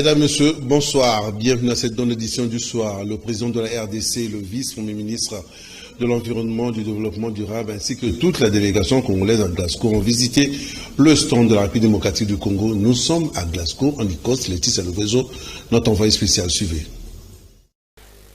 Mesdames, Messieurs, bonsoir. Bienvenue à cette donne édition du soir. Le président de la RDC, le vice-premier ministre de l'Environnement, du Développement durable, ainsi que toute la délégation congolaise à Glasgow ont visité le stand de la République démocratique du Congo. Nous sommes à Glasgow, en Écosse. Laetitia Lovezo, notre envoyé spécial, suivez.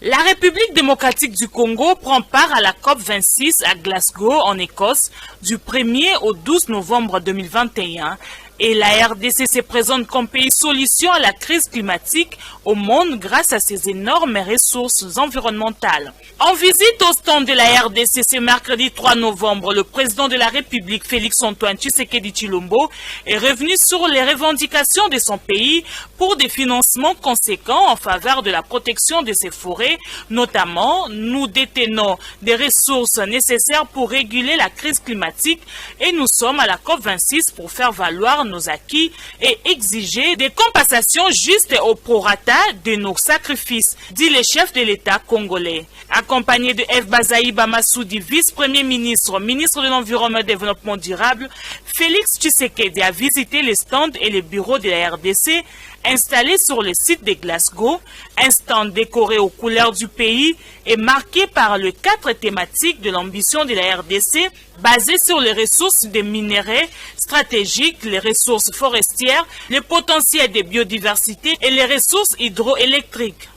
La République démocratique du Congo prend part à la COP26 à Glasgow, en Écosse, du 1er au 12 novembre 2021. Et la RDC se présente comme pays solution à la crise climatique au monde grâce à ses énormes ressources environnementales. En visite au stand de la RDC ce mercredi 3 novembre, le président de la République, Félix-Antoine Tshisekedi Tshilombo, est revenu sur les revendications de son pays pour des financements conséquents en faveur de la protection de ses forêts. Notamment, nous détenons des ressources nécessaires pour réguler la crise climatique et nous sommes à la COP26 pour faire valoir nos acquis et exiger des compensations justes au prorata de nos sacrifices, dit le chef de l'État congolais. Accompagné de F. Bazaïba Massoudi, vice-premier ministre, ministre de l'Environnement et du Développement durable, Félix Tshisekedi a visité les stands et les bureaux de la RDC installés sur le site de Glasgow. Un stand décoré aux couleurs du pays et marqué par les 4 thématiques de l'ambition de la RDC, basées sur les ressources des minéraux stratégiques, les ressources forestières, le potentiel de biodiversité et les ressources hydroélectriques.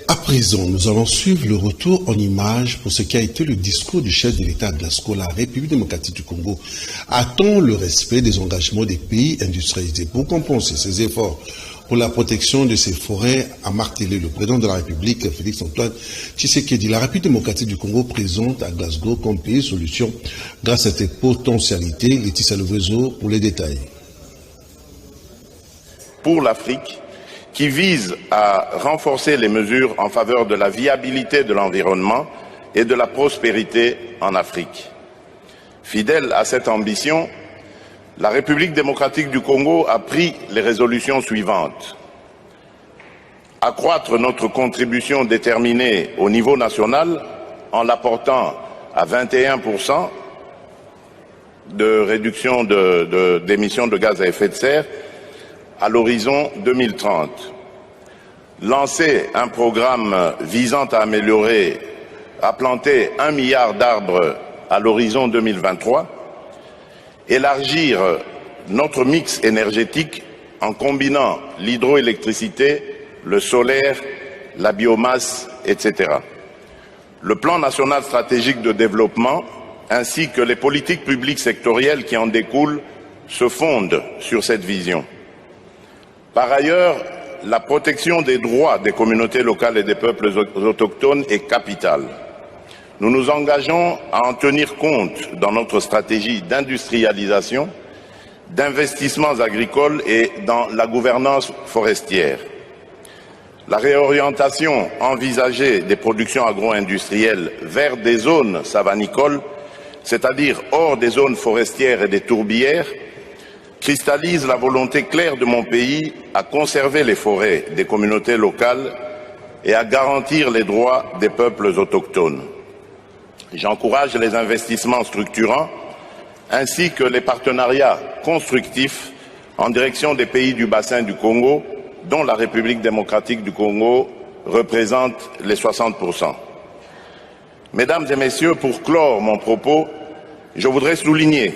À présent, nous allons suivre le retour en images pour ce qui a été le discours du chef de l'État de Glasgow. La République démocratique du Congo attend le respect des engagements des pays industrialisés. Pour compenser ses efforts pour la protection de ses forêts, a martelé le président de la République, Félix-Antoine Tshisekedi. La République démocratique du Congo présente à Glasgow comme pays solution grâce à ses potentialités. Laetitia Lovezo pour les détails. Pour l'Afrique, qui vise à renforcer les mesures en faveur de la viabilité de l'environnement et de la prospérité en Afrique. Fidèle à cette ambition, la République démocratique du Congo a pris les résolutions suivantes. Accroître notre contribution déterminée au niveau national en l'apportant à 21% de réduction d'émissions de gaz à effet de serre à l'horizon 2030. Lancer un programme visant à planter 1 milliard d'arbres à l'horizon 2023. Élargir notre mix énergétique en combinant l'hydroélectricité, le solaire, la biomasse, etc. Le plan national stratégique de développement ainsi que les politiques publiques sectorielles qui en découlent se fondent sur cette vision. Par ailleurs, la protection des droits des communautés locales et des peuples autochtones est capitale. Nous nous engageons à en tenir compte dans notre stratégie d'industrialisation, d'investissements agricoles et dans la gouvernance forestière. La réorientation envisagée des productions agro-industrielles vers des zones savanicoles, c'est-à-dire hors des zones forestières et des tourbières, cristallise la volonté claire de mon pays à conserver les forêts des communautés locales et à garantir les droits des peuples autochtones. J'encourage les investissements structurants ainsi que les partenariats constructifs en direction des pays du bassin du Congo, dont la République démocratique du Congo représente les 60%. Mesdames et messieurs, pour clore mon propos, je voudrais souligner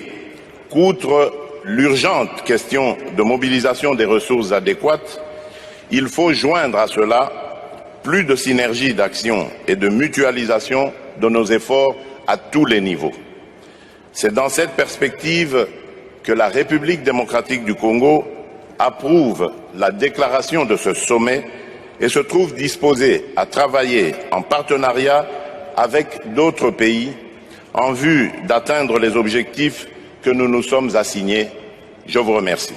qu'outre l'urgente question de mobilisation des ressources adéquates, il faut joindre à cela plus de synergie d'action et de mutualisation de nos efforts à tous les niveaux. C'est dans cette perspective que la République démocratique du Congo approuve la déclaration de ce sommet et se trouve disposée à travailler en partenariat avec d'autres pays en vue d'atteindre les objectifs que nous nous sommes assignés. Je vous remercie.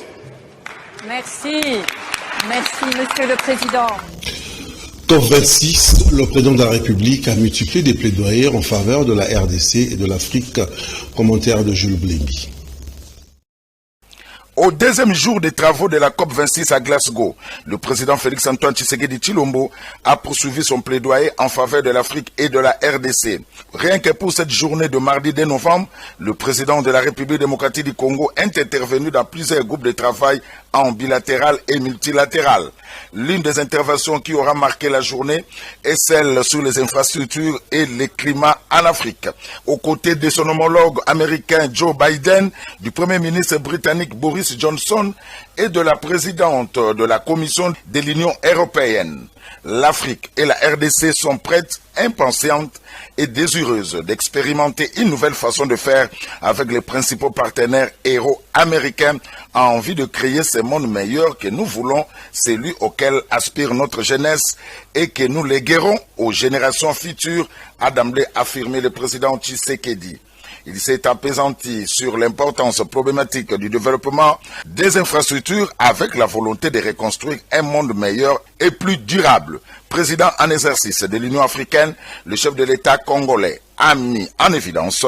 Merci. Merci, Monsieur le Président. COP26, le président de la République a multiplié des plaidoyers en faveur de la RDC et de l'Afrique. Commentaire de Jules Blembi. Au deuxième jour des travaux de la COP26 à Glasgow, le président Félix-Antoine Tshisekedi Tshilombo a poursuivi son plaidoyer en faveur de l'Afrique et de la RDC. Rien que pour cette journée de mardi 2 novembre, le président de la République démocratique du Congo est intervenu dans plusieurs groupes de travail en bilatéral et multilatéral. L'une des interventions qui aura marqué la journée est celle sur les infrastructures et les climats en Afrique. Aux côtés de son homologue américain Joe Biden, du premier ministre britannique Boris Johnson et de la présidente de la Commission de l'Union européenne. L'Afrique et la RDC sont prêtes, impatientes et désireuses d'expérimenter une nouvelle façon de faire avec les principaux partenaires héros américains en envie de créer ce monde meilleur que nous voulons, celui auquel aspire notre jeunesse et que nous léguerons aux générations futures, a d'emblée affirmé le président Tshisekedi. Il s'est apaisanti sur l'importance problématique du développement des infrastructures avec la volonté de reconstruire un monde meilleur et plus durable. Président en exercice de l'Union africaine, le chef de l'État congolais a mis en évidence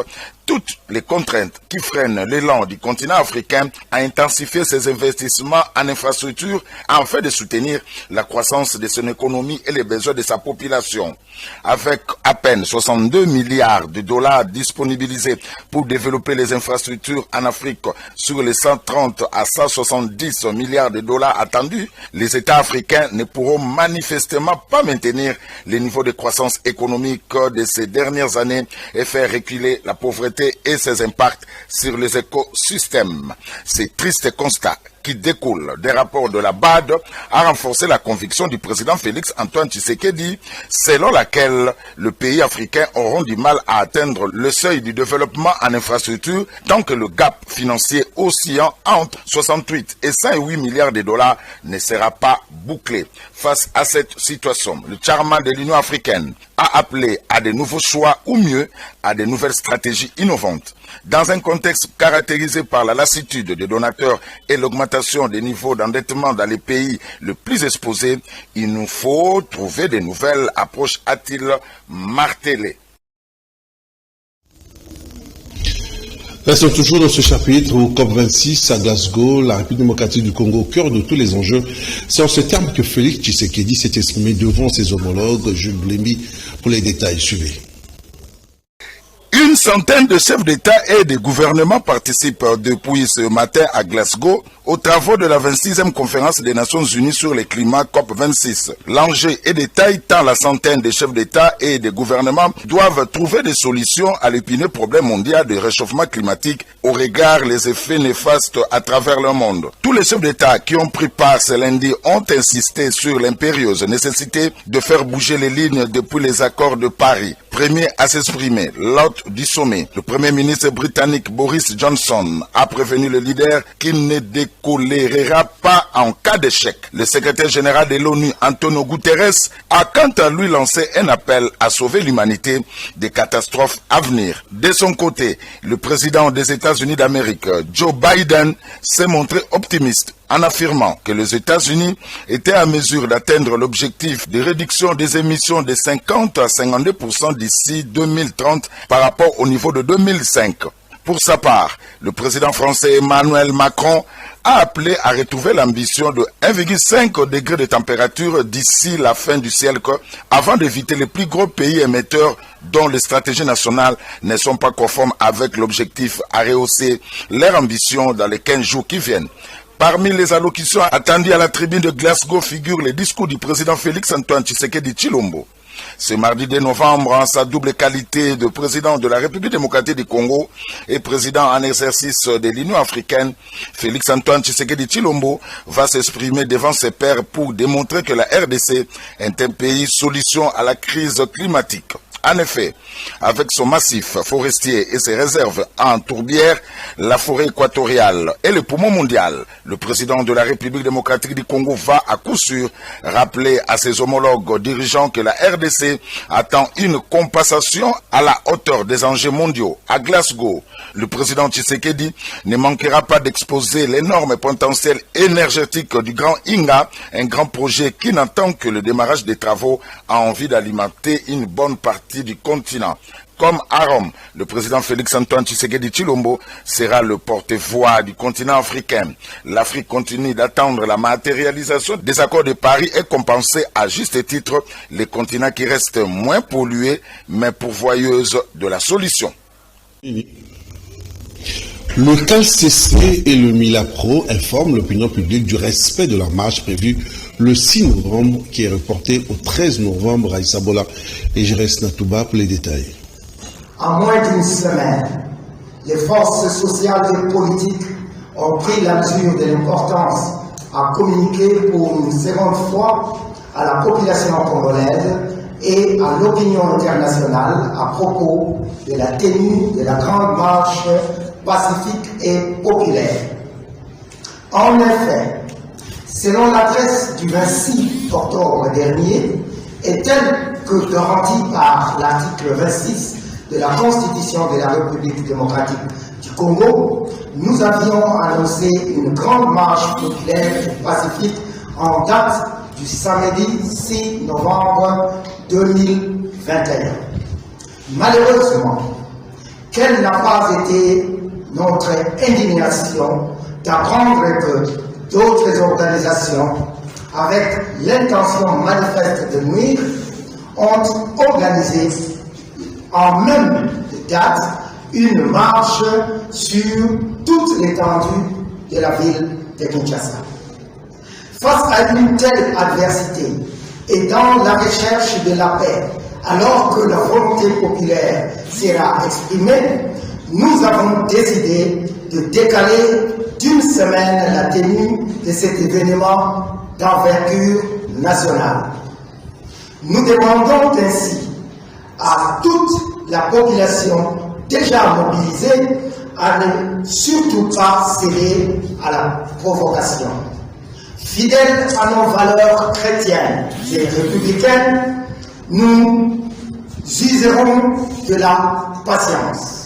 toutes les contraintes qui freinent l'élan du continent africain à intensifier ses investissements en infrastructures afin de soutenir la croissance de son économie et les besoins de sa population. Avec à peine 62 milliards de dollars disponibilisés pour développer les infrastructures en Afrique sur les 130 à 170 milliards de dollars attendus, les États africains ne pourront manifestement pas maintenir les niveaux de croissance économique de ces dernières années et faire reculer la pauvreté et ses impacts sur les écosystèmes. Ces tristes constats qui découle des rapports de la BAD a renforcé la conviction du président Félix-Antoine Tshisekedi, selon laquelle le pays africain auront du mal à atteindre le seuil du développement en infrastructure tant que le gap financier oscillant entre 68 et 108 milliards de dollars ne sera pas bouclé. Face à cette situation, le chairman de l'Union africaine a appelé à de nouveaux choix ou mieux à de nouvelles stratégies innovantes. Dans un contexte caractérisé par la lassitude des donateurs et l'augmentation des niveaux d'endettement dans les pays les plus exposés, il nous faut trouver de nouvelles approches, a-t-il martelé. Restons toujours dans ce chapitre au COP26 à Glasgow, la République démocratique du Congo au cœur de tous les enjeux. C'est en ce terme que Félix Tshisekedi s'est exprimé devant ses homologues. Jules Blémy pour les détails. Suivez. Une centaine de chefs d'État et de gouvernements participent depuis ce matin à Glasgow aux travaux de la 26e conférence des Nations Unies sur le climat COP26. L'enjeu est de taille tant la centaine de chefs d'État et de gouvernements doivent trouver des solutions à l'épineux problème mondial de réchauffement climatique au regard des effets néfastes à travers le monde. Tous les chefs d'État qui ont pris part ce lundi ont insisté sur l'impérieuse nécessité de faire bouger les lignes depuis les accords de Paris. Premier à s'exprimer, l'hôte du sommet, le premier ministre britannique Boris Johnson a prévenu le leader qu'il ne décolérera pas en cas d'échec. Le secrétaire général de l'ONU, Antonio Guterres, a quant à lui lancé un appel à sauver l'humanité des catastrophes à venir. De son côté, le président des États-Unis d'Amérique, Joe Biden, s'est montré optimiste en affirmant que les États-Unis étaient à mesure d'atteindre l'objectif de réduction des émissions de 50 à 52% d'ici 2030 par rapport au niveau de 2005. Pour sa part, le président français Emmanuel Macron a appelé à retrouver l'ambition de 1,5 degré de température d'ici la fin du siècle avant d'éviter les plus gros pays émetteurs dont les stratégies nationales ne sont pas conformes avec l'objectif à rehausser leur ambition dans les 15 jours qui viennent. Parmi les allocutions attendues à la tribune de Glasgow figure le discours du président Félix-Antoine Tshisekedi Tshilombo. Ce mardi 2 novembre, en sa double qualité de président de la République démocratique du Congo et président en exercice de l'Union africaine, Félix-Antoine Tshisekedi Tshilombo va s'exprimer devant ses pairs pour démontrer que la RDC est un pays solution à la crise climatique. En effet, avec son massif forestier et ses réserves en tourbière, la forêt équatoriale est le poumon mondial. Le président de la République démocratique du Congo va à coup sûr rappeler à ses homologues dirigeants que la RDC attend une compensation à la hauteur des enjeux mondiaux. À Glasgow, le président Tshisekedi ne manquera pas d'exposer l'énorme potentiel énergétique du Grand Inga, un grand projet qui n'attend que le démarrage des travaux a envie d'alimenter une bonne partie du continent. Comme à Rome, le président Félix-Antoine Tshisekedi Tshilombo sera le porte-voix du continent africain. L'Afrique continue d'attendre la matérialisation des accords de Paris et compenser à juste titre les continents qui restent moins pollués mais pourvoyeuses de la solution. Le CALCC et le Milapro informent l'opinion publique du respect de leur marche prévue le 6 novembre qui est reporté au 13 novembre à Issabola. Et je reste Natouba pour les détails. En moins d'une semaine, les forces sociales et politiques ont pris la mesure de l'importance à communiquer pour une seconde fois à la population congolaise et à l'opinion internationale à propos de la tenue de la grande marche pacifique et populaire. En effet, selon l'adresse du 26 octobre dernier, et telle que garantie par l'article 26 de la Constitution de la République démocratique du Congo, nous avions annoncé une grande marche populaire et pacifique en date du samedi 6 novembre 2021. Malheureusement, quelle n'a pas été notre indignation d'apprendre que d'autres organisations, avec l'intention manifeste de nuire, ont organisé en même date une marche sur toute l'étendue de la ville de Kinshasa. Face à une telle adversité et dans la recherche de la paix, alors que la volonté populaire sera exprimée, nous avons décidé de décaler d'une semaine la tenue de cet événement d'envergure nationale. Nous demandons ainsi à toute la population déjà mobilisée à ne surtout pas céder à la provocation. Fidèles à nos valeurs chrétiennes et républicaines, nous userons de la patience.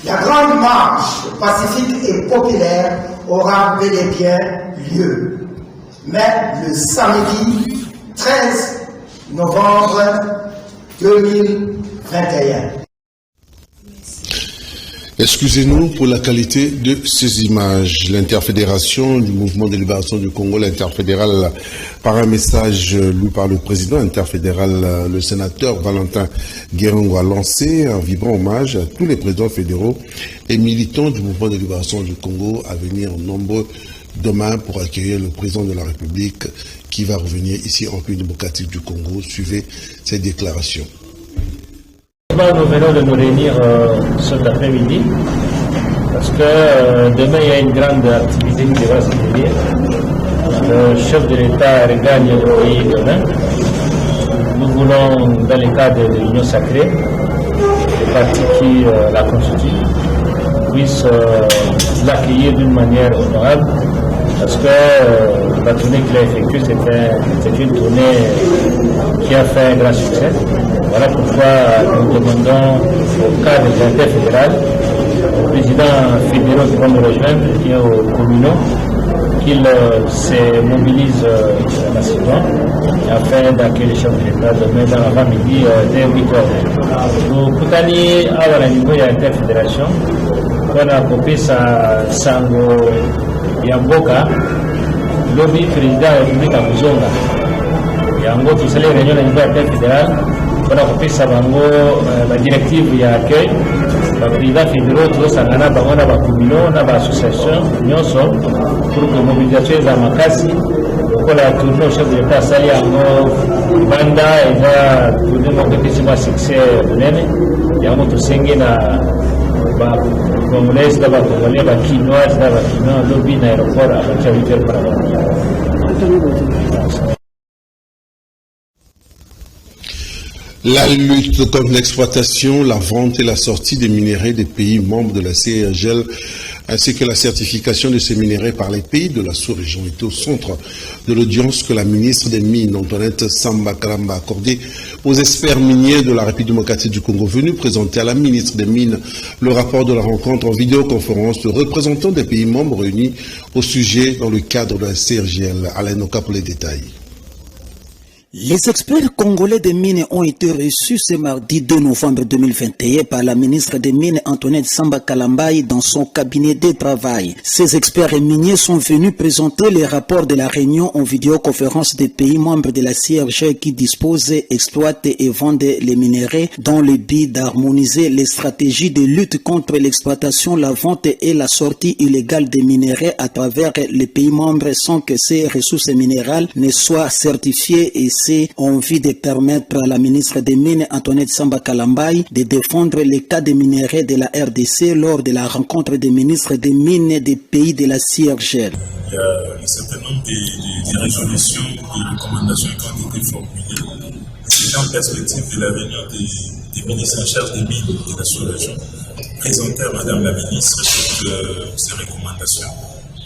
La grande marche pacifique et populaire aura bel et bien lieu, mais le samedi 13 novembre 2021. Excusez-nous pour la qualité de ces images. L'interfédération du mouvement de libération du Congo, l'interfédéral, par un message lu par le président interfédéral, le sénateur Valentin Guérongo, a lancé un vibrant hommage à tous les présidents fédéraux et militants du mouvement de libération du Congo à venir nombreux demain pour accueillir le président de la République qui va revenir ici en République démocratique du Congo. Suivez ces déclarations. Nous venons de nous réunir cet après-midi parce que demain il y a une grande activité qui va se tenir. Le chef de l'État regagne le pays demain. Nous voulons, dans le cadre de l'Union sacrée, les partis qui la constituent puissent l'accueillir d'une manière honorable parce que la tournée qu'il a effectuée, c'est une tournée qui a fait un grand succès. Voilà pourquoi nous demandons au cadre de l'interfédéral, au président fédéral qui va nous rejoindre et aux communaux qu'il se mobilise massivement afin d'accueillir le chef de l'État demain dans l'avant-midi dès 8h. Nous kutani awa na niveau ya interfédération wana kopesa sango ya mboka lobi président ya République ya Muzonga yango tusali réunion na niveau ya interfédéral wana kopesa bango badirective ya accueil baprésident fédéraux tozosangana bango na bakomino na baassociation nyonso pour que mobilisation eza makasi lokola ya tourne au chef de l'état asali yango banda eza tourne moko epesi mwa succès monene yango tosenge na bacongolaise na bacongolais bakinoise na bakinois lobi na aéroport à partir ya 8h par La lutte contre l'exploitation, la vente et la sortie des minéraux des pays membres de la CIRGL, ainsi que la certification de ces minéraux par les pays de la sous-région est au centre de l'audience que la ministre des Mines, Antoinette Samba Kalamba, a accordée aux experts miniers de la République démocratique du Congo, venus présenter à la ministre des Mines le rapport de la rencontre en vidéoconférence de représentants des pays membres réunis au sujet dans le cadre de la CIRGL. Alain Oka pour les détails. Les experts congolais des mines ont été reçus ce mardi 2 novembre 2021 par la ministre des Mines Antoinette Samba Kalambayi dans son cabinet de travail. Ces experts miniers sont venus présenter les rapports de la réunion en vidéoconférence des pays membres de la CIRGL qui disposent, exploitent et vendent les minerais dans le but d'harmoniser les stratégies de lutte contre l'exploitation, la vente et la sortie illégale des minerais à travers les pays membres sans que ces ressources minérales ne soient certifiées et envie de permettre à la ministre des Mines Antoinette Samba Kalambayi de défendre les cas des minerais de la RDC lors de la rencontre des ministres des Mines des pays de la CIRGL. Il y a un certain nombre de résolutions et recommandations qui ont été formulées. C'est en perspective de la réunion des ministres en charge des mines de la sous-région, présenter à Madame la ministre ces recommandations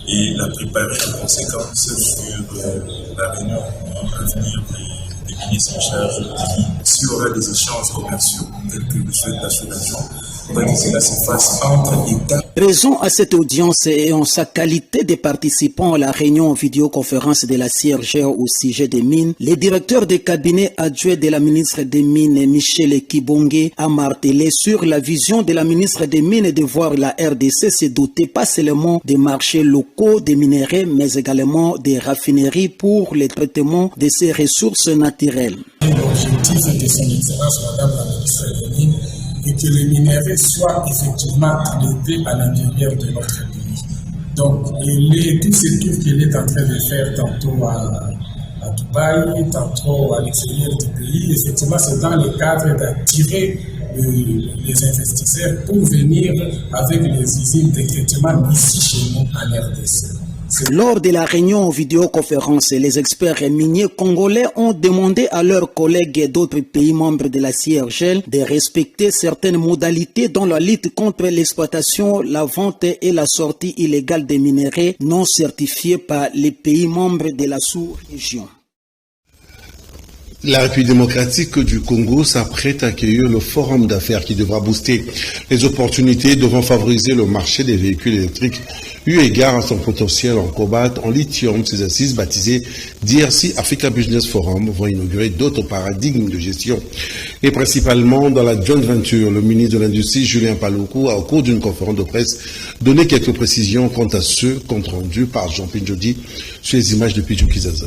et la préparer en conséquence sur la réunion à venir des ministres en charge des mines. S'il y aura des échanges commerciaux tels que le souhaite la sous-région, on va que cela se fasse entre États. Présent à cette audience et en sa qualité de participant à la réunion en vidéoconférence de la CIRGL au sujet des mines, le directeur de cabinet adjoint de la ministre des Mines, Michel Kibonge, a martelé sur la vision de la ministre des Mines de voir la RDC se doter pas seulement des marchés locaux des minerais, mais également des raffineries pour le traitement de ces ressources naturelles. L'objectif de son excellence, Madame la ministre des Mines, et que les minerais soient effectivement traités à l'intérieur de notre pays. Donc, tous ces tours qu'il est en train de faire tantôt à Dubaï, tantôt à l'extérieur du pays, effectivement, c'est dans le cadre d'attirer les investisseurs pour venir avec les usines de traitement ici chez nous en RDC. Lors de la réunion en vidéoconférence, les experts miniers congolais ont demandé à leurs collègues d'autres pays membres de la CIRGL de respecter certaines modalités dans la lutte contre l'exploitation, la vente et la sortie illégale des minerais non certifiés par les pays membres de la sous-région. La République démocratique du Congo s'apprête à accueillir le forum d'affaires qui devra booster les opportunités devant favoriser le marché des véhicules électriques eu égard à son potentiel en cobalt, en lithium. Ces assises baptisées DRC Africa Business Forum vont inaugurer d'autres paradigmes de gestion. Et principalement dans la joint venture, le ministre de l'Industrie, Julien Paluku, a au cours d'une conférence de presse donné quelques précisions quant à ce compte rendu par Jean Pinjodi sur les images de Pidgou Kizaza.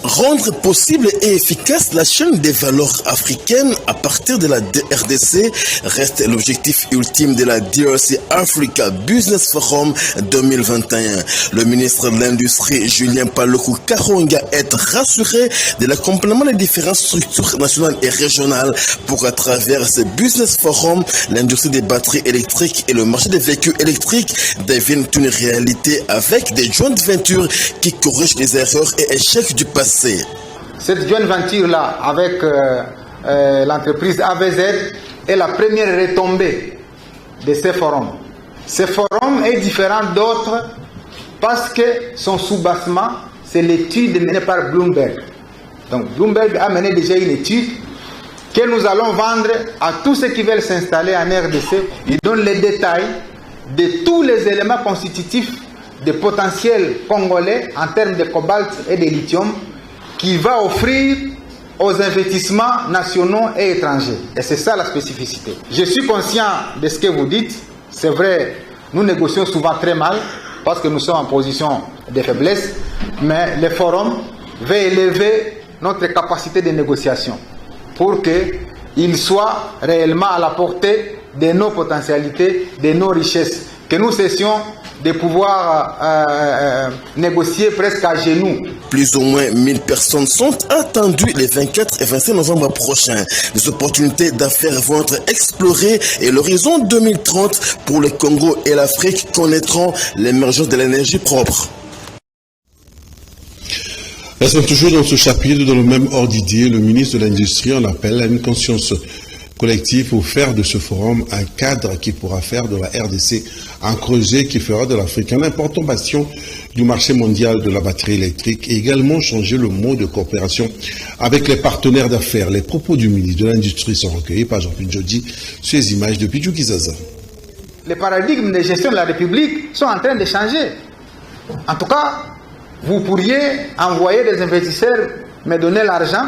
Rendre possible et efficace la chaîne des valeurs africaines à partir de la RDC reste l'objectif ultime de la DRC Africa Business Forum 2021. Le ministre de l'Industrie, Julien Paluku Kahonga, est rassuré de l'accompagnement des différentes structures nationales et régionales pour, à travers ce Business Forum, l'industrie des batteries électriques et le marché des véhicules électriques deviennent une réalité avec des joint ventures qui corrigent les erreurs et échecs du passé. Cette joint venture-là avec l'entreprise AVZ est la première retombée de ce forum. Ce forum est différent d'autres parce que son soubassement, c'est l'étude menée par Bloomberg. Donc Bloomberg a mené déjà une étude que nous allons vendre à tous ceux qui veulent s'installer en RDC. Il donne les détails de tous les éléments constitutifs des potentiels congolais en termes de cobalt et de lithium qui va offrir aux investissements nationaux et étrangers. Et c'est ça la spécificité. Je suis conscient de ce que vous dites. C'est vrai, nous négocions souvent très mal parce que nous sommes en position de faiblesse, mais le forum va élever notre capacité de négociation pour qu'il soit réellement à la portée de nos potentialités, de nos richesses, que nous cessions de pouvoir négocier presque à genoux. Plus ou moins 1000 personnes sont attendues les 24 et 25 novembre prochains. Les opportunités d'affaires vont être explorées et l'horizon 2030 pour le Congo et l'Afrique connaîtront l'émergence de l'énergie propre. Restons toujours dans ce chapitre, dans le même ordre d'idée, le ministre de l'Industrie en appelle à une conscience collective pour faire de ce forum un cadre qui pourra faire de la RDC un creuset qui fera de l'Afrique un important bastion du marché mondial de la batterie électrique et également changer le mode de coopération avec les partenaires d'affaires. Les propos du ministre de l'Industrie sont recueillis par Jean Pinjodi sur les images de Pidgou Kizaza. Les paradigmes de gestion de la République sont en train de changer. En tout cas, vous pourriez envoyer des investisseurs, me donner l'argent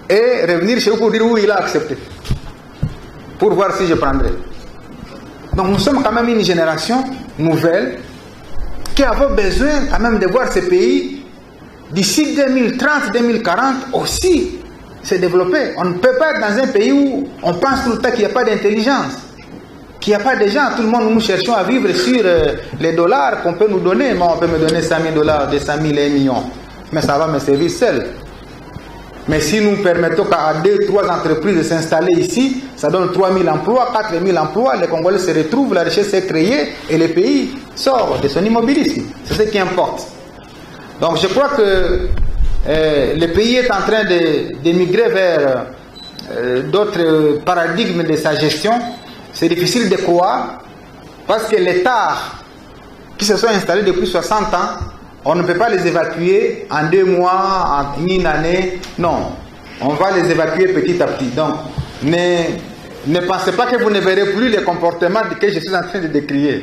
et revenir chez vous pour dire oui, il a accepté. Pour voir si je prendrai. Donc nous sommes quand même une génération nouvelle qui avons besoin quand même de voir ces pays d'ici 2030-2040 aussi se développer. On ne peut pas être dans un pays où on pense tout le temps qu'il n'y a pas d'intelligence, qu'il n'y a pas de gens. Tout le monde, nous cherchons à vivre sur les dollars qu'on peut nous donner. Moi, on peut me donner 100 000 $, 200 000 et 1 million. Mais ça va me servir seul. Mais si nous permettons qu'à 2-3 entreprises de s'installer ici, ça donne 3 000 emplois, 4 000 emplois, les Congolais se retrouvent, la richesse est créée et le pays sort de son immobilisme. C'est ce qui importe. Donc je crois que le pays est en train d'émigrer vers d'autres paradigmes de sa gestion. C'est difficile de croire parce que les tares qui se sont installés depuis 60 ans, on ne peut pas les évacuer en 2 mois, en une année. Non, on va les évacuer petit à petit. Donc, ne pensez pas que vous ne verrez plus les comportements que je suis en train de décrire.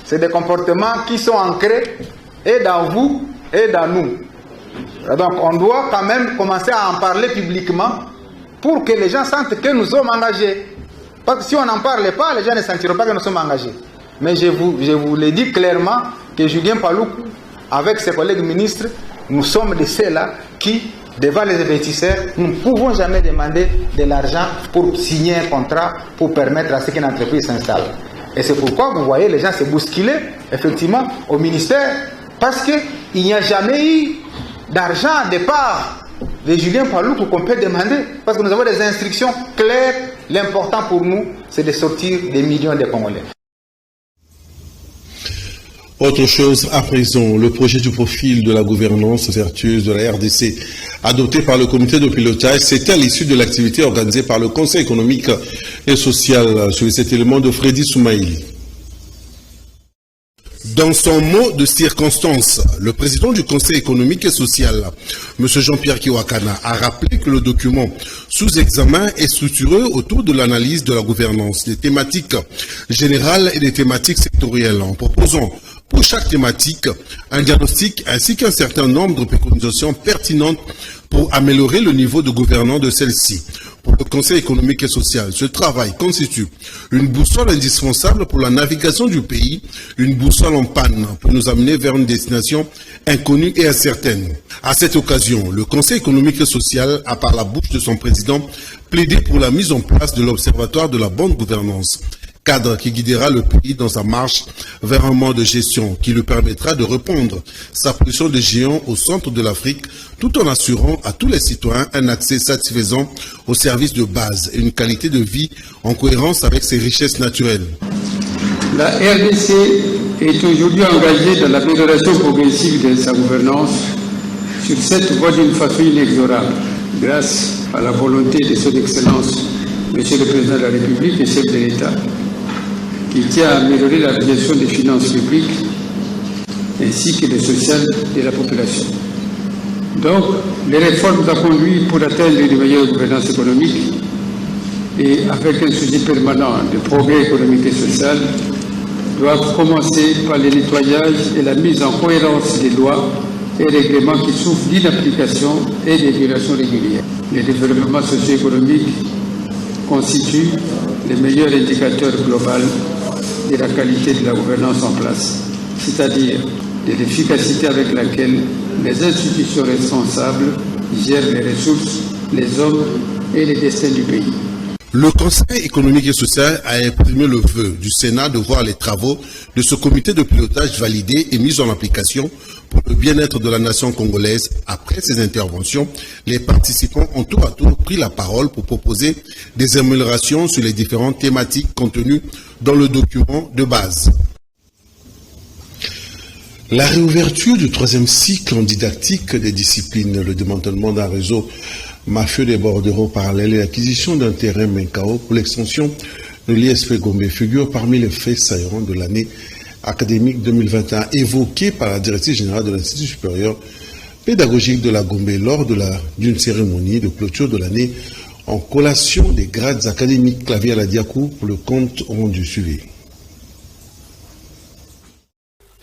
C'est des comportements qui sont ancrés et dans vous et dans nous. Donc, on doit quand même commencer à en parler publiquement pour que les gens sentent que nous sommes engagés. Parce que si on n'en parle pas, les gens ne sentiront pas que nous sommes engagés. Mais je vous le dis clairement que Julien Paluku, avec ses collègues ministres, nous sommes de ceux-là qui, devant les investisseurs, nous ne pouvons jamais demander de l'argent pour signer un contrat pour permettre à ce qu'une entreprise s'installe. Et c'est pourquoi vous voyez les gens se bousculer, effectivement, au ministère, parce qu'il n'y a jamais eu d'argent de part de Julien Paluku qu'on peut demander, parce que nous avons des instructions claires. L'important pour nous, c'est de sortir des millions de Congolais. Autre chose à présent, le projet du profil de la gouvernance vertueuse de la RDC, adopté par le comité de pilotage, c'était à l'issue de l'activité organisée par le Conseil économique et social sur cet élément de Freddy Soumaïli. Dans son mot de circonstance, le président du Conseil économique et social, M. Jean-Pierre Kiwakana, a rappelé que le document sous examen est structuré autour de l'analyse de la gouvernance, des thématiques générales et des thématiques sectorielles, en proposant pour chaque thématique un diagnostic ainsi qu'un certain nombre de préconisations pertinentes pour améliorer le niveau de gouvernance de celle-ci. Pour le Conseil économique et social, ce travail constitue une boussole indispensable pour la navigation du pays, une boussole en panne pour nous amener vers une destination inconnue et incertaine. À cette occasion, le Conseil économique et social a, par la bouche de son président, plaidé pour la mise en place de l'Observatoire de la bonne gouvernance, cadre qui guidera le pays dans sa marche vers un mode de gestion qui lui permettra de répondre sa position de géant au centre de l'Afrique, tout en assurant à tous les citoyens un accès satisfaisant aux services de base et une qualité de vie en cohérence avec ses richesses naturelles. La RDC est aujourd'hui engagée dans l'amélioration progressive de sa gouvernance sur cette voie d'une façon inexorable, grâce à la volonté de son Excellence, Monsieur le Président de la République et chef de l'État, qui tient à améliorer la gestion des finances publiques ainsi que le social de la population. Donc, les réformes nous ont conduit pour atteindre une meilleure gouvernance économique et avec un suivi permanent de progrès économique et social, doivent commencer par le nettoyage et la mise en cohérence des lois et règlements qui souffrent d'inapplication et de violations régulières. Le développement socio-économique constitue le meilleur indicateur global de la qualité de la gouvernance en place, c'est-à-dire de l'efficacité avec laquelle les institutions responsables gèrent les ressources, les hommes et les destins du pays. Le Conseil économique et social a exprimé le vœu du Sénat de voir les travaux de ce comité de pilotage validés et mis en application pour le bien-être de la nation congolaise. Après ces interventions, les participants ont tour à tour pris la parole pour proposer des améliorations sur les différentes thématiques contenues dans le document de base. La réouverture du 3e cycle en didactique des disciplines, le démantèlement d'un réseau mafieux des bordereaux parallèles et l'acquisition d'un terrain Menkao pour l'extension de l'ISP Gombe figurent parmi les faits saillants de l'année académique 2021 évoqués par la directrice générale de l'Institut supérieur pédagogique de la Gombe lors d'une cérémonie de clôture de l'année en collation des grades académiques clavier à la Diakou pour le compte rendu suivi.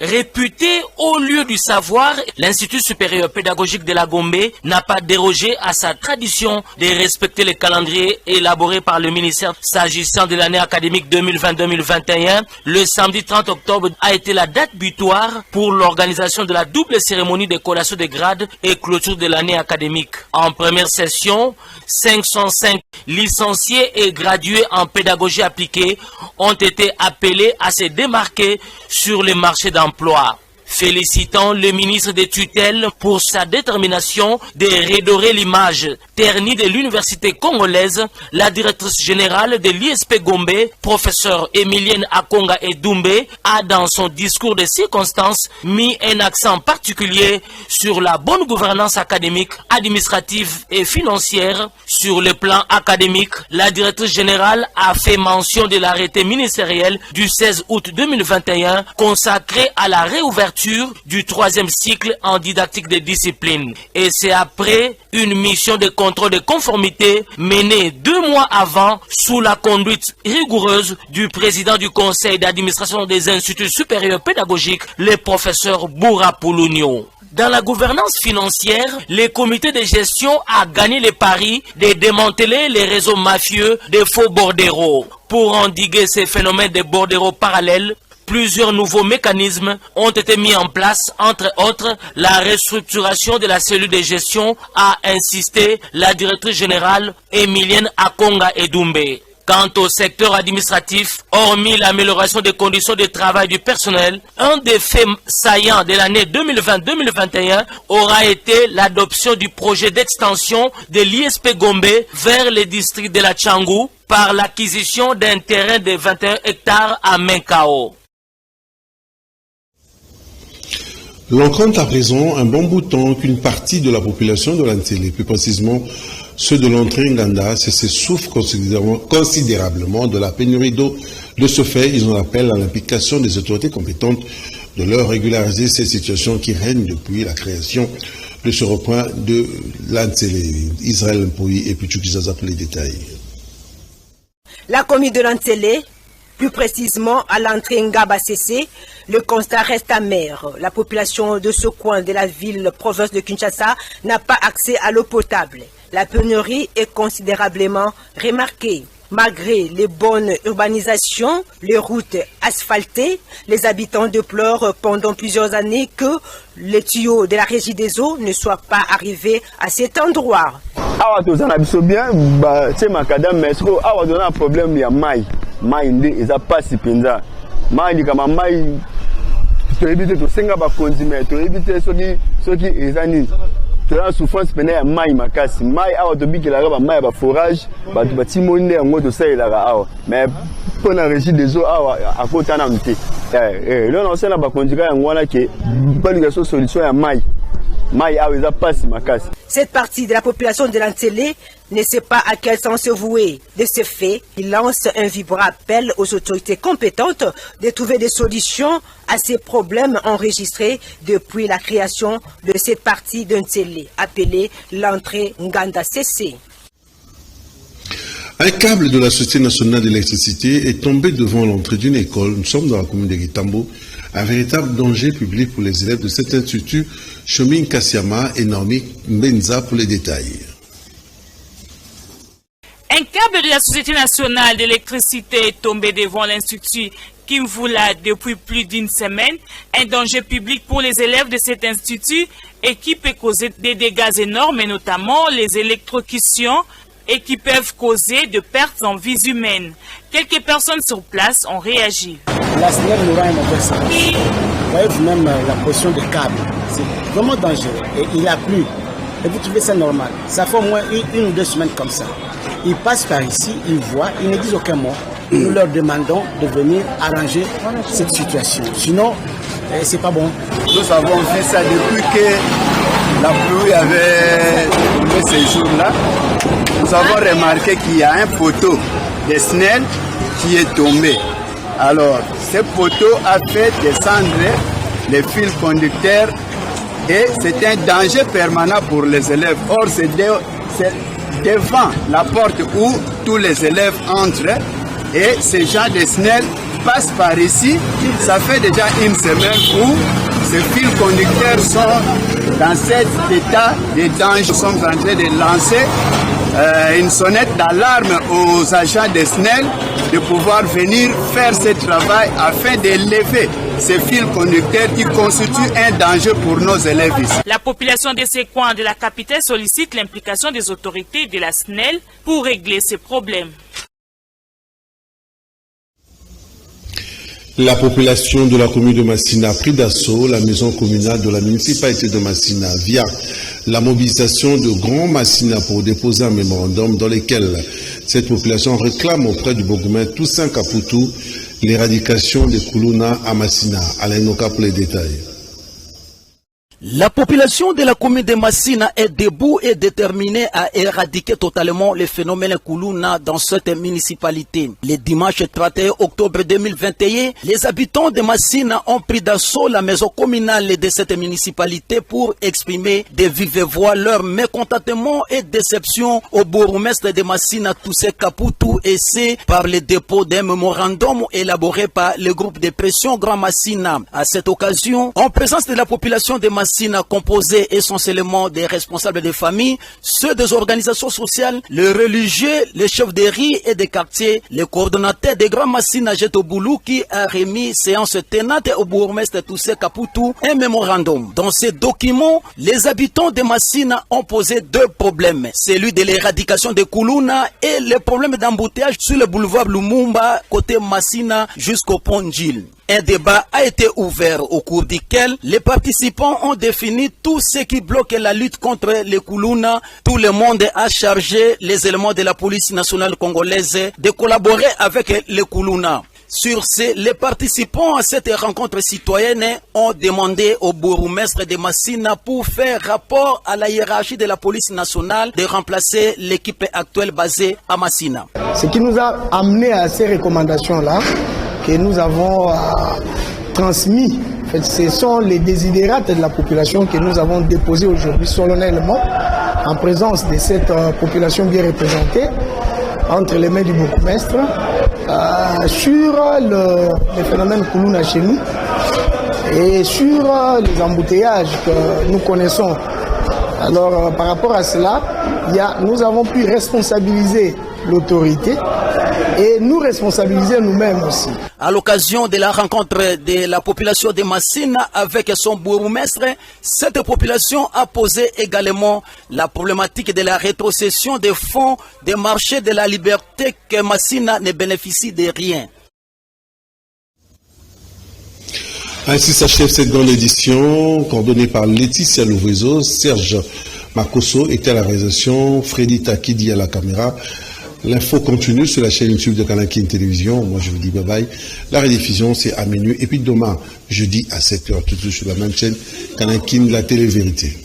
Réputé au lieu du savoir, l'Institut supérieur pédagogique de la Gombe n'a pas dérogé à sa tradition de respecter les calendriers élaborés par le ministère s'agissant de l'année académique 2020-2021. Le samedi 30 octobre a été la date butoir pour l'organisation de la double cérémonie de collation de grades et clôture de l'année académique. En première session, 505 licenciés et gradués en pédagogie appliquée ont été appelés à se démarquer sur le marché d'emploi. Félicitant le ministre des tutelles pour sa détermination de redorer l'image ternie de l'université congolaise, la directrice générale de l'ISP Gombe, professeur Emilienne Akonga Edumbe, a dans son discours de circonstances mis un accent particulier sur la bonne gouvernance académique, administrative et financière. Sur le plan académique, la directrice générale a fait mention de l'arrêté ministériel du 16 août 2021 consacré à la réouverture du 3e cycle en didactique des disciplines. Et c'est après une mission de contrôle de conformité menée 2 mois avant sous la conduite rigoureuse du président du conseil d'administration des instituts supérieurs pédagogiques, le professeur Boura Poulounio. Dans la gouvernance financière, le comité de gestion a gagné le pari de démanteler les réseaux mafieux des faux bordereaux. Pour endiguer ces phénomènes de bordereaux parallèles, plusieurs nouveaux mécanismes ont été mis en place, entre autres la restructuration de la cellule de gestion, a insisté la directrice générale Emilienne Akonga Edumbe. Quant au secteur administratif, hormis l'amélioration des conditions de travail du personnel, un des faits saillants de l'année 2020-2021 aura été l'adoption du projet d'extension de l'ISP Gombe vers les districts de la Tchangou par l'acquisition d'un terrain de 21 hectares à Menkao. L'on compte à présent un bon bout de temps qu'une partie de la population de l'Antélé, plus précisément ceux de l'entrée Nganda, se souffrent considérablement de la pénurie d'eau. De ce fait, ils en appellent à l'implication des autorités compétentes de leur régulariser ces situations qui règnent depuis la création de ce recoin de l'Antélé. Israël Mpoui et Pichoukizaza pour les détails. La commune de l'Antélé, plus précisément à l'entrée Ngaba-Cessé, le constat reste amer. La population de ce coin de la ville, province de Kinshasa, n'a pas accès à l'eau potable. La pénurie est considérablement remarquée. Malgré les bonnes urbanisations, les routes asphaltées, les habitants déplorent pendant plusieurs années que les tuyaux de la régie des eaux ne soient pas arrivés à cet endroit. La souffrance pendant ya mai makasi mai awa to bikela ba mai ba forage ba to batimonde yango to salela awa mais pour la régie des eaux awa akota na mté là on sait na ba konjika yango wana ke ba li solution ya mai awa eza pasi makasi. Cette partie de la population de l'Antélé ne sait pas à quel sens se vouer. De ce fait, il lance un vibrant appel aux autorités compétentes de trouver des solutions à ces problèmes enregistrés depuis la création de cette partie d'Antélé, appelée l'entrée Nganda-Cessé. Un câble de la Société nationale d'électricité est tombé devant l'entrée d'une école. Nous sommes dans la commune de Gitambo. Un véritable danger public pour les élèves de cet institut. Chomin Kassiama et Naomi Mbenza pour les détails. Un câble de la Société nationale d'électricité est tombé devant l'Institut Kimvula depuis plus d'une semaine. Un danger public pour les élèves de cet institut et qui peut causer des dégâts énormes, et notamment les électrocutions, et qui peuvent causer de pertes en vies humaines. Quelques personnes sur place ont réagi. La semaine Laurent est mauvaise. Vous voyez vous-même la position des câbles. C'est vraiment dangereux. Et il a plu. Et vous trouvez ça normal. Ça fait au moins une ou deux semaines comme ça. Ils passent par ici, ils voient, ils ne disent aucun mot. Nous leur demandons de venir arranger cette situation. Sinon, c'est pas bon. Nous avons fait ça depuis que la pluie avait tombé ces jours-là. Nous avons remarqué qu'il y a un poteau de SNEL qui est tombé. Alors, ce poteau a fait descendre les fils conducteurs et c'est un danger permanent pour les élèves. Or, c'est devant la porte où tous les élèves entrent et ces gens de SNEL passe par ici. Ça fait déjà une semaine où ces fils conducteurs sont dans cet état de danger. Nous sommes en train de lancer une sonnette d'alarme aux agents de SNEL de pouvoir venir faire ce travail afin de lever ces fils conducteurs qui constituent un danger pour nos élèves ici. La population de ces coins de la capitale sollicite l'implication des autorités de la SNEL pour régler ces problèmes. La population de la commune de Massina a pris d'assaut la maison communale de la municipalité de Massina via la mobilisation de Grand Massina pour déposer un mémorandum dans lequel cette population réclame auprès du bourgmestre Toussaint Kapoutou l'éradication des Koulouna à Massina. Alain Noka pour les détails. La population de la commune de Massina est debout et déterminée à éradiquer totalement le phénomène Koulouna dans cette municipalité. Le dimanche 31 octobre 2021, les habitants de Massina ont pris d'assaut la maison communale de cette municipalité pour exprimer de vive voix leur mécontentement et déception au bourgmestre de Massina Toussaint Kapoutou, et c'est par le dépôt d'un mémorandum élaboré par le groupe de pression Grand Massina. À cette occasion, en présence de la population de Massina, composé essentiellement des responsables des familles, ceux des organisations sociales, les religieux, les chefs de riz et des quartiers, le coordonnateur des Grands Massina Jetoboulou qui a remis séance tenante au bourgmestre Toussaint Kapoutou un mémorandum. Dans ce document, les habitants de Massina ont posé deux problèmes, celui de l'éradication des Koulouna et le problème d'embouteillage sur le boulevard Lumumba côté Massina jusqu'au pont Gilles. Un débat a été ouvert au cours duquel les participants ont défini tout ce qui bloque la lutte contre les Koulouna. Tout le monde a chargé les éléments de la police nationale congolaise de collaborer avec les Koulouna. Sur ce, les participants à cette rencontre citoyenne ont demandé au bourgmestre de Massina pour faire rapport à la hiérarchie de la police nationale de remplacer l'équipe actuelle basée à Massina. Ce qui nous a amené à ces recommandations-là, que nous avons transmis, en fait, ce sont les désidérates de la population que nous avons déposés aujourd'hui solennellement en présence de cette population bien représentée entre les mains du bourgmestre sur le phénomène Koulouna chez nous et sur les embouteillages que nous connaissons. Alors par rapport à cela, nous avons pu responsabiliser l'autorité et nous responsabiliser nous-mêmes aussi. À l'occasion de la rencontre de la population de Massina avec son bourgmestre, cette population a posé également la problématique de la rétrocession des fonds des marchés de la liberté, que Massina ne bénéficie de rien. Ainsi s'achève cette grande édition, coordonnée par Laetitia Louvezo, Serge Makosso était à la réalisation, Freddy Takidi à la caméra. L'info continue sur la chaîne YouTube de Kanakin Télévision. Moi, je vous dis bye bye. La rediffusion, c'est à minuit. Et puis demain, jeudi à 7h, tout de suite sur la même chaîne, Kanakin, la télé-vérité.